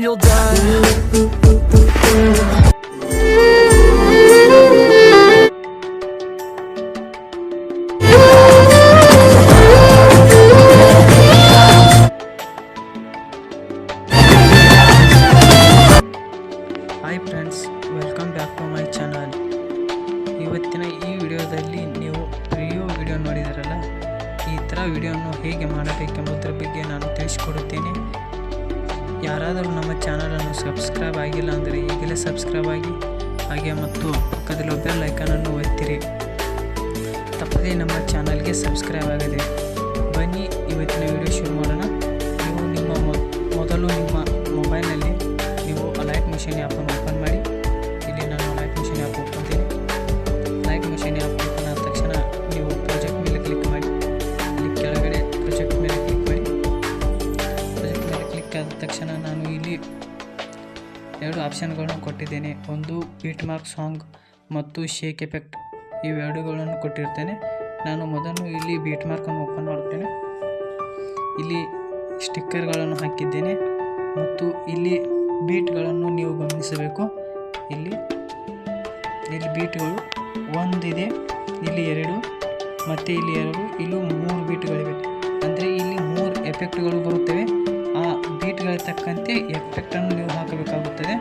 feel done. Hi friends, welcome back to my channel. ಇವತ್ತಿನ ಈ ವಿಡಿಯೋದಲ್ಲಿ ನೀವು ಪ್ರಿವ್ಯೂ ವಿಡಿಯೋ ನೋಡಿದಿರಲ್ಲ, ಈ ಥರ ವಿಡಿಯೋವನ್ನು ಹೇಗೆ ಮಾಡಬೇಕೆಂಬುದರ ಬಗ್ಗೆ ನಾನು ತಿಳಿಸಿಕೊಡುತ್ತೇನೆ. ಯಾರಾದರೂ ನಮ್ಮ ಚಾನಲನ್ನು ಸಬ್ಸ್ಕ್ರೈಬ್ ಆಗಿಲ್ಲ ಅಂದರೆ ಈಗಲೇ ಸಬ್ಸ್ಕ್ರೈಬ್ ಆಗಿ, ಹಾಗೆ ಮತ್ತು ಪಕ್ಕದಲ್ಲಿ ಬೆಲ್ ಐಕಾನನ್ನು ಒತ್ತಿರಿ. ತಪ್ಪದೇ ನಮ್ಮ ಚಾನಲ್ಗೆ ಸಬ್ಸ್ಕ್ರೈಬ್ ಆಗಿದೆ. ಬನ್ನಿ ಇವತ್ತಿನ ವಿಡಿಯೋ ಶುರು ಮಾಡೋಣ. ನೀವು ನಿಮ್ಮ ಮೊದಲು ನಿಮ್ಮ ಮೊಬೈಲ್ನಲ್ಲಿ ನೀವು ಲೈಟ್ ಮಿಷನ್ ಆ್ಯಪನ್ನು ಓಪನ್ ಮಾಡಿ. ಇಲ್ಲಿ ನಾನು ಲೈಟ್ ಮಿಷನ್ ಆ್ಯಪ್ ಓಪನ್ತೀನಿ. ಲೈಟ್ ಮಿಷನ್ ಆ್ಯಪ್ ಓಪನ್ ಆದ ತಕ್ಷಣ ನೀವು ಪ್ರಾಜೆಕ್ಟ್ ಮೇಲೆ ಕ್ಲಿಕ್ ಮಾಡಿ. ಇಲ್ಲಿ ಕೆಳಗಡೆ ಪ್ರಾಜೆಕ್ಟ್ ಮೇಲೆ ಕ್ಲಿಕ್ ಮಾಡಿ. ಪ್ರಾಜೆಕ್ಟ್ ಮೇಲೆ ಕ್ಲಿಕ್ ಆದ ತಕ್ಷಣ ನಾನು ಇಲ್ಲಿ ಎರಡು ಆಪ್ಷನ್ಗಳನ್ನು ಕೊಟ್ಟಿದ್ದೇನೆ. ಒಂದು ಬೀಟ್ ಮಾರ್ಕ್ ಸಾಂಗ್ ಮತ್ತು ಶೇಕ್ ಎಫೆಕ್ಟ್, ಇವೆರಡುಗಳನ್ನು ಕೊಟ್ಟಿರ್ತೇನೆ. ನಾನು ಮೊದಲು ಇಲ್ಲಿ ಬೀಟ್ ಮಾರ್ಕನ್ನು ಓಪನ್ ಮಾಡುತ್ತೇನೆ. ಇಲ್ಲಿ ಸ್ಟಿಕ್ಕರ್ಗಳನ್ನು ಹಾಕಿದ್ದೇನೆ ಮತ್ತು ಇಲ್ಲಿ ಬೀಟ್ಗಳನ್ನು ನೀವು ಗಮನಿಸಬೇಕು. ಇಲ್ಲಿ ಬೀಟ್ಗಳು ಒಂದಿದೆ, ಇಲ್ಲಿ ಎರಡು ಮತ್ತು ಇಲ್ಲಿ ಎರಡು, ಇಲ್ಲಿ 3 ಬೀಟ್ಗಳಿವೆ. ಅಂದರೆ ಇಲ್ಲಿ 3 ಎಫೆಕ್ಟ್ಗಳು ಬರುತ್ತವೆ. ಆ ಬೀಟ್ಗಳ ತಕ್ಕಂತೆ ಎಫೆಕ್ಟನ್ನು ನೀವು ಹಾಕಬೇಕಾಗುತ್ತದೆ.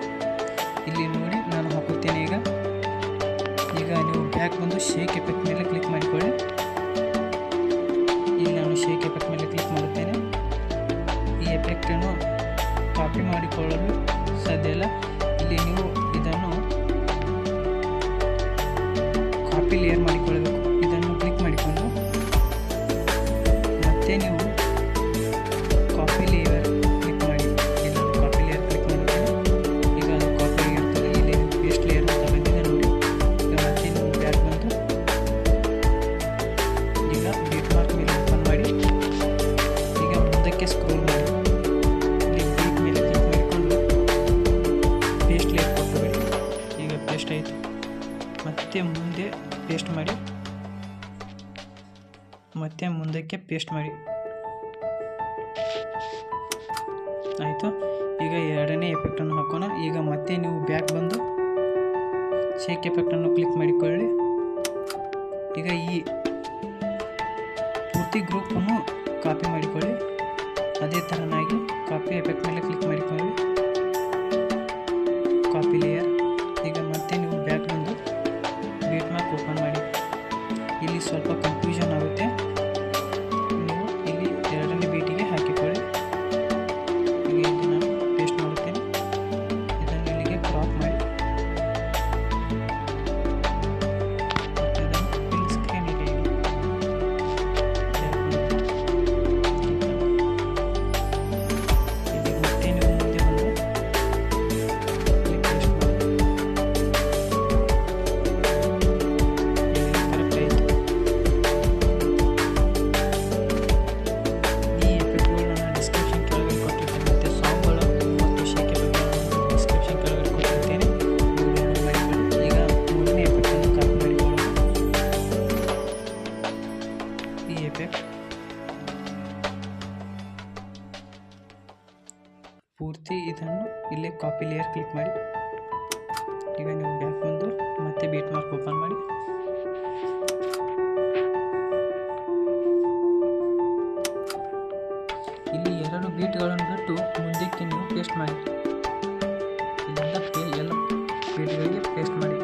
ಇಲ್ಲಿ ನೋಡಿ ನಾನು ಹಾಕುತ್ತೇನೆ. ಈಗ ನೀವು ಬ್ಯಾಕ್ ಬಂದು ಶೇಕ್ ಎಫೆಕ್ಟ್ ಮೇಲೆ ಕ್ಲಿಕ್ ಮಾಡಿಕೊಳ್ಳಿ. ಇಲ್ಲಿ ನಾನು ಶೇಕ್ ಎಫೆಕ್ಟ್ ಮೇಲೆ ಕ್ಲಿಕ್ ಮಾಡುತ್ತೇನೆ. ಈ ಎಫೆಕ್ಟನ್ನು ಕಾಪಿ ಮಾಡಿಕೊಳ್ಳಲು ಸಾಧ್ಯ ಇಲ್ಲ. ಇಲ್ಲಿ ನೀವು ಇದನ್ನು ಕಾಪಿ ಲೇಯರ್ ಮಾಡಿಕೊಳ್ಳಬೇಕು. ಇದನ್ನು ಕ್ಲಿಕ್ ಮಾಡಿಕೊಂಡು ಮತ್ತೆ ನೀವು ಕಾಪಿ ಲೇಯರ್ ಕ್ಲಿಕ್ ಮಾಡಿ. ಇಲ್ಲಿ ಕಾಪಿ ಲೇಯರ್ ಕ್ಲಿಕ್ ಮಾಡುತ್ತೇನೆ. ಈಗ ಅದು ಕಾಪಿ ಆಗಿರ್ತದೆ. ಇಲ್ಲಿ ಪೇಸ್ಟ್ ಲೇಯರ್ ಅಂತ ಬಂದಿದೆ ನೋಡಿ. ಈಗ ಮತ್ತೆ ನೀವು ಬ್ಯಾಕ್ ಬಂದು ಈಗ ಬೀಟ್ ಮಾರ್ಕ್ ಮೇಲೆ ಓಪನ್ ಮಾಡಿ. ಈಗ ಮುಂದಕ್ಕೆ ಸ್ಕ್ರೋಲ್ ಮಾಡಿ. ಆಯಿತು. ಮತ್ತೆ ಮುಂದೆ ಪೇಸ್ಟ್ ಮಾಡಿ, ಮತ್ತೆ ಮುಂದಕ್ಕೆ ಪೇಸ್ಟ್ ಮಾಡಿ. ಆಯಿತು. ಈಗ ಎರಡನೇ ಎಫೆಕ್ಟನ್ನು ಹಾಕೋಣ. ಈಗ ಮತ್ತೆ ನೀವು ಬ್ಯಾಕ್ ಬಂದು ಶೇಕ್ ಎಫೆಕ್ಟನ್ನು ಕ್ಲಿಕ್ ಮಾಡಿಕೊಳ್ಳಿ. ಈಗ ಈ ಪೂರ್ತಿ ಗ್ರೂಪನ್ನು ಕಾಪಿ ಮಾಡಿಕೊಳ್ಳಿ. ಅದೇ ಥರನಾಗಿ ಕಾಪಿ ಎಫೆಕ್ಟ್ ಮೇಲೆ ಕ್ಲಿಕ್ ಮಾಡಿಕೊಳ್ಳಿ, ಕಾಪಿ ಲೇಯರ್. ಈಗ ಮತ್ತೆ ನೀವು ಬ್ಯಾಕ್ ಬಂದು ಬೀಟ್ ಮಾರ್ಕ್ ಓಪನ್ ಮಾಡಿ. ಇಲ್ಲಿ ಸ್ವಲ್ಪ ಕನ್ಫ್ಯೂಷನ್ ಆಗುತ್ತೆ. ನೀವು ಇಲ್ಲಿ ಎರಡನೇ ಬೀಟಿಗೆ ಹಾಕಿಕೊಳ್ಳಿ. ಈಗ ಇಲ್ಲಿ ನಾನು ಪೇಸ್ಟ್ ಮಾಡುತ್ತೇನೆ. ಇದನ್ನು ಇಲ್ಲಿಗೆ ಕ್ರಾಪ್ ಮಾಡಿ. ಮತ್ತು ಇದನ್ನು ಫುಲ್ ಸ್ಕ್ರೀನ್ ಇದೆ. ಇಲ್ಲಿ ಮತ್ತೆ ನೀವು ಮುಂದೆ ಬಂದು ಪೂರ್ತಿ ಇದನ್ನು ಇಲ್ಲೇ ಕಾಪಿ ಲೇಯರ್ ಕ್ಲಿಕ್ ಮಾಡಿ. ಈಗ ನೀವು ಬ್ಯಾಕ್ ಬಂದು ಮತ್ತೆ ಬೀಟ್ ಮಾರ್ಕ್ ಓಪನ್ ಮಾಡಿ. ಇಲ್ಲಿ 2 ಬೀಟ್ಗಳನ್ನು ಬಿಟ್ಟು ಮುಂದಕ್ಕೆ ನೀವು ಪೇಸ್ಟ್ ಮಾಡಿ. ಇಲ್ಲಿಂದ ಎಲ್ಲ ಬೀಟ್ಗಳಿಗೆ ಪೇಸ್ಟ್ ಮಾಡಿ.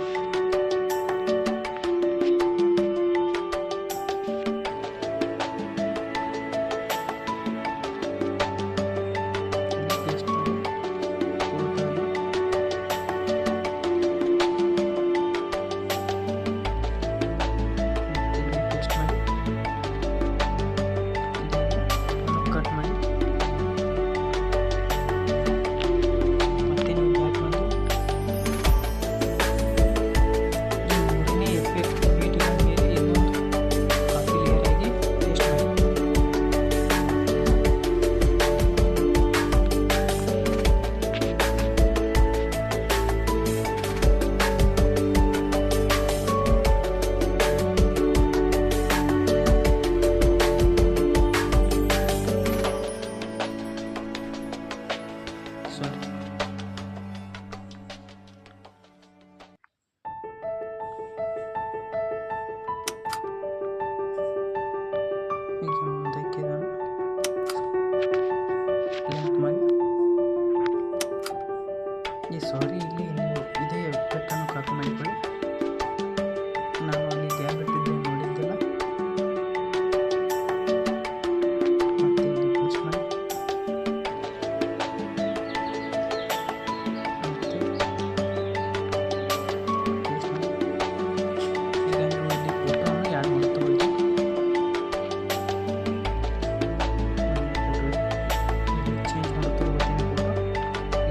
ಇಲ್ಲಿ ನೀವು ಇದೇ ಪೆಟ್ಟನ್ನು ಕಾಪಿ ಮಾಡಿಕೊಳ್ಳಿ. ನಾನು ಅಲ್ಲಿ ಗ್ಯಾಪ್ ಬಿಟ್ಟಿದ್ದೆ ನೋಡಿದ್ದಿಲ್ಲ. ಮತ್ತೆ ಇಲ್ಲಿ ಪೇಸ್ಟ್ ಮಾಡಿ ಮತ್ತೆ ಪೇಸ್ಟ್ ಮಾಡಿ. ಈಗ ನೀವು ಇಲ್ಲಿ ಫೋಟೋವನ್ನು ಆ್ಯಡ್ ಮಾಡ್ಕೊಳ್ಳಿ. ಚೇಂಜ್ ಮಾಡುತ್ತಿರುವುದೇನು ಫೋಟೋ.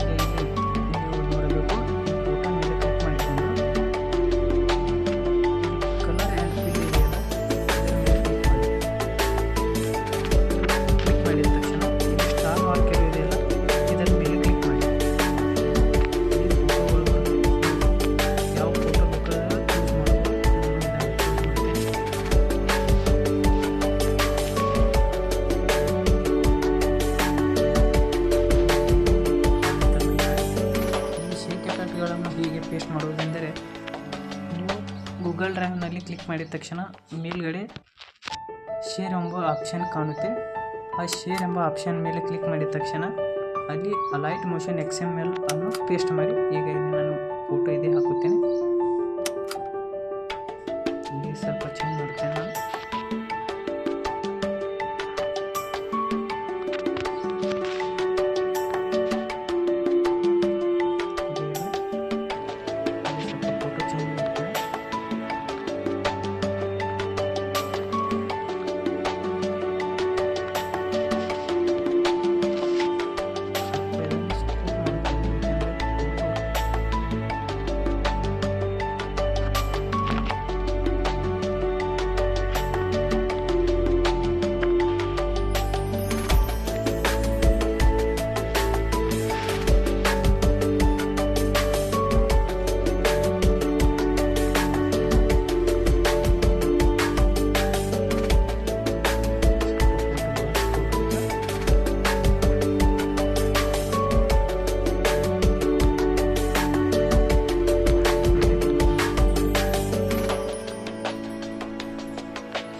ಈಗ ಇಲ್ಲಿ ನೀವು ನೋಡಬೇಕು, ಈ ಫೋಟೋ ಮೇಲೆ ಕ್ಲಿಕ್ ಮಾಡಿಕೊಂಡು ಕಲರ್ ಆ್ಯಂಡ್ ಫಿಲ್ ಇದೆಯಲ್ಲ, ಇದರ ಮೇಲೆ ಕ್ಲಿಕ್ ಮಾಡಿ. ಕ್ಲಿಕ್ ಮಾಡಿದ ತಕ್ಷಣ ಇಲ್ಲಿ ಸ್ಟಾರ್ ಮಾರ್ಕ್ ಇದೆಯಲ್ಲ, ಇದರ ಮೇಲೆ ಕ್ಲಿಕ್ ಮಾಡಿ. ಈ ಫೋಟೋಗಳು ಬಂದು ಯಾವ ಫೋಟೋ ಬೇಕಾದರೂ ಚೂಸ್ ಮಾಡ್ಬೋದು. ನಾನು ಇದನ್ನು ಚೂಸ್ ಮಾಡ್ತೇನೆ. ಈ ಶೇಕ್ ಎಫೆಕ್ಟ್ಗಳನ್ನು ಹೀಗೆ ಪೇಸ್ಟ್ ಮಾಡುವುದೆಂದರೆ, ನೀವು ಗೂಗಲ್ ಡ್ರೈವ್ನಲ್ಲಿ ಕ್ಲಿಕ್ ಮಾಡಿದ ತಕ್ಷಣ ಮೇಲ್ಗಡೆ ಶೇರ್ ಎಂಬ ಆಪ್ಷನ್ ಕಾಣುತ್ತೆ. ಆ ಶೇರ್ ಎಂಬ ಆಪ್ಷನ್ ಮೇಲೆ ಕ್ಲಿಕ್ ಮಾಡಿದ ತಕ್ಷಣ ಅಲ್ಲಿ ಅಲೈಟ್ ಮೋಷನ್ XML ಅನ್ನು ಪೇಸ್ಟ್ ಮಾಡಿ. ಈಗ ಇಲ್ಲಿ ನಾನು ಫೋಟೋ ಇದೇ ಹಾಕುತ್ತೇನೆ. ಇಲ್ಲಿ ಸ್ವಲ್ಪ ಚೇಂಜ್ ಮಾಡುತ್ತೇನೆ ನಾನು. ಇಲ್ಲಿ ಸ್ವಲ್ಪ ಫೋಟೋ ಚೇಂಜ್ ಮಾಡ್ತೇನೆ. ಸ್ವಲ್ಪ ಇದನ್ನು ಸ್ಕ್ರೋಲ್ ಮಾಡ್ತೀನಿ, ಏಕೆಂದರೆ ಫೋಟೋ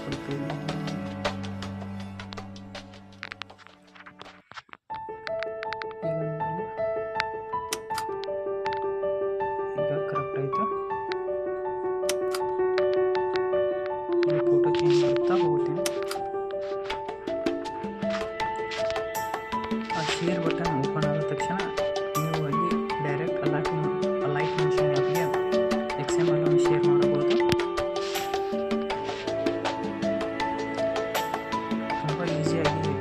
ಸ್ವಲ್ಪ ಈಗ ನೋಡಿ, ಈಗ ಕರೆಕ್ಟ್ ಆಯಿತು. ಇಲ್ಲಿ ಫೋಟೋ ಚೇಂಜ್ ಮಾಡುತ್ತಾ ಹೋಗ್ತೀನಿ. ಆ ಶೇರ್ ಬಟನ್ ಓಪನ್ ಆದ ತಕ್ಷಣ ನೀವು ಅಲ್ಲಿ ಡೈರೆಕ್ಟ್ ಅಲೈಟ್ ಮೋಷನ್ ಆ್ಯಪ್ಗೆ XML ಅನ್ನು ಶೇರ್ ಮಾಡಬಹುದು. ತುಂಬ ಈಸಿಯಾಗಿ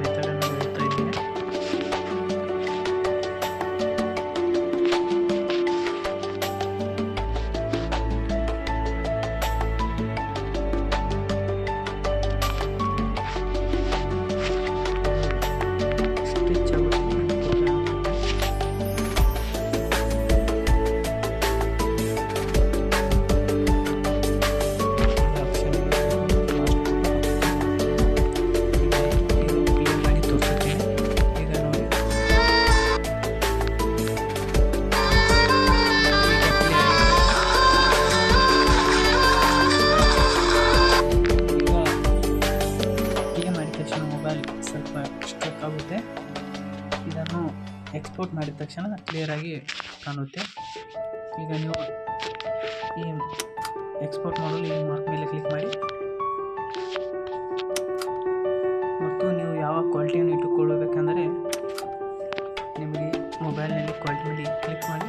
ಮೆಥಡನ್ನು ಹೇಳ್ತಾ ಇದ್ದೀನಿ. ಸ್ಟಿಚ್ ಆಗುತ್ತೆ ಆಪ್ಷನ್ ಇದು ಕ್ಲಿಯರ್ ಮಾಡಿ ತೋರಿಸುತ್ತೇನೆ. ಈಗ ನೋಡಿ, ಈಗ ಕ್ಲಿಯರ್ ಈಗ ಹೀಗೆ ಮಾಡಿದ ತಕ್ಷಣ ಮೊಬೈಲ್ ಸ್ವಲ್ಪ ಸ್ಟ್ರಕ್ ಆಗುತ್ತೆ. ಇದನ್ನು ಎಕ್ಸ್ಪೋರ್ಟ್ ಮಾಡಿದ ತಕ್ಷಣ ಕ್ಲಿಯರಾಗಿ ಕಾಣುತ್ತೆ. ಈಗ ನೀವು ಈ ಎಕ್ಸ್ಪೋರ್ಟ್ ಮಾಡಲು ಈ ಮಾರ್ಕ್ ಮೇಲೆ ಕ್ಲಿಕ್ ಮಾಡಿ ಮತ್ತು ನೀವು ಯಾವ ಕ್ವಾಲಿಟಿಯನ್ನು ಇಟ್ಟುಕೊಳ್ಳಬೇಕೆಂದರೆ ನಿಮಗೆ ಮೊಬೈಲ್ನಲ್ಲಿ ಕ್ವಾಲಿಟಿ ಮೇಲೆ ಕ್ಲಿಕ್ ಮಾಡಿ